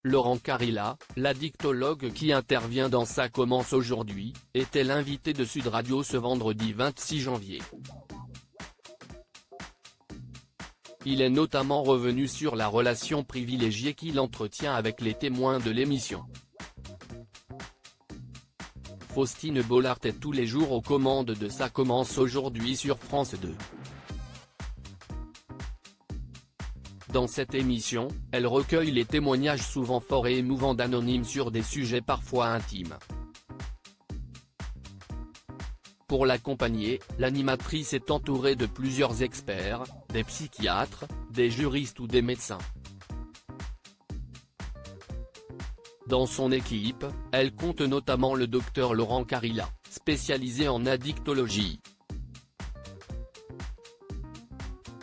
Laurent Carilla, l'addictologue qui intervient dans Ça commence aujourd'hui, était l'invité de Sud Radio ce vendredi 26 janvier. Il est notamment revenu sur la relation privilégiée qu'il entretient avec les témoins de l'émission. Faustine Bollard est tous les jours aux commandes de Ça commence aujourd'hui sur France 2. Dans cette émission, elle recueille les témoignages souvent forts et émouvants d'anonymes sur des sujets parfois intimes. Pour l'accompagner, l'animatrice est entourée de plusieurs experts, des psychiatres, des juristes ou des médecins. Dans son équipe, elle compte notamment le docteur Laurent Carilla, spécialisé en addictologie.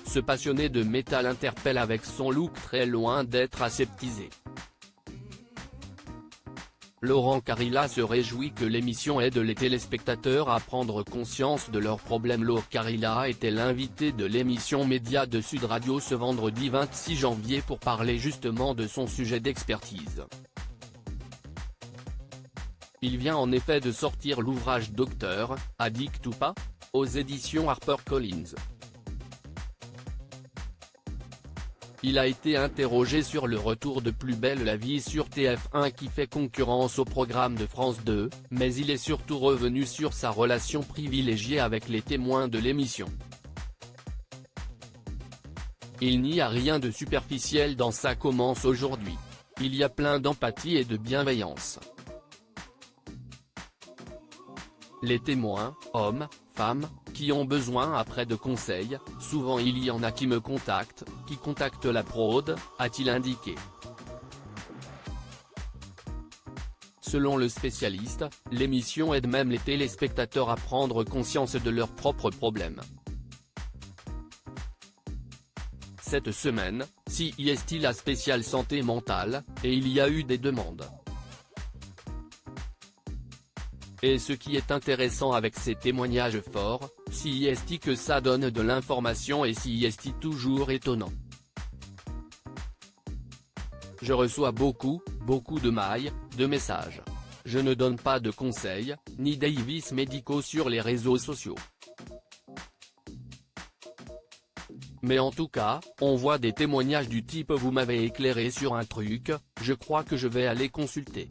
Ce passionné de métal interpelle avec son look très loin d'être aseptisé. Laurent Carilla se réjouit que l'émission aide les téléspectateurs à prendre conscience de leurs problèmes. Laurent Carilla était l'invité de l'émission Média de Sud Radio ce vendredi 26 janvier pour parler justement de son sujet d'expertise. Il vient en effet de sortir l'ouvrage Docteur, addict ou pas ? Aux éditions HarperCollins. Il a été interrogé sur le retour de Plus belle la vie sur TF1 qui fait concurrence au programme de France 2, mais il est surtout revenu sur sa relation privilégiée avec les témoins de l'émission. Il n'y a rien de superficiel dans Ça commence aujourd'hui. Il y a plein d'empathie et de bienveillance. Les témoins, hommes, femmes, qui ont besoin après de conseils, souvent il y en a qui me contactent, qui contactent la prod, a-t-il indiqué. Selon le spécialiste, l'émission aide même les téléspectateurs à prendre conscience de leurs propres problèmes. Cette semaine, CIST la spéciale santé mentale, et il y a eu des demandes. Et ce qui est intéressant avec ces témoignages forts, CIST que ça donne de l'information et CIST toujours étonnant. Je reçois beaucoup de mails, de messages. Je ne donne pas de conseils, ni d'avis médicaux sur les réseaux sociaux. Mais en tout cas, on voit des témoignages du type « Vous m'avez éclairé sur un truc, je crois que je vais aller consulter ».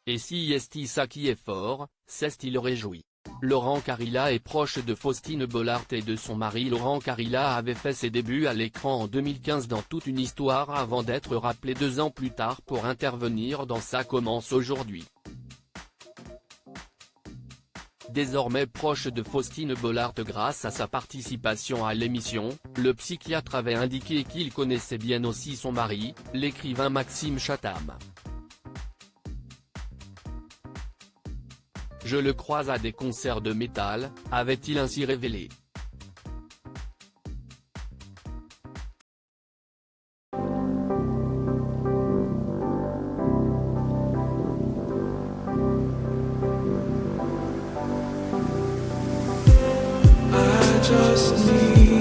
Et CIST ça qui est fort, c'est ce qui le réjouit. Laurent Carilla est proche de Faustine Bollard et de son mari. Laurent Carilla avait fait ses débuts à l'écran en 2015 dans Toute une histoire avant d'être rappelé 2 ans plus tard pour intervenir dans Ça commence aujourd'hui. Désormais proche de Faustine Bollard grâce à sa participation à l'émission, le psychiatre avait indiqué qu'il connaissait bien aussi son mari, l'écrivain Maxime Chatham. Je le croise à des concerts de métal, avait-il ainsi révélé. I just need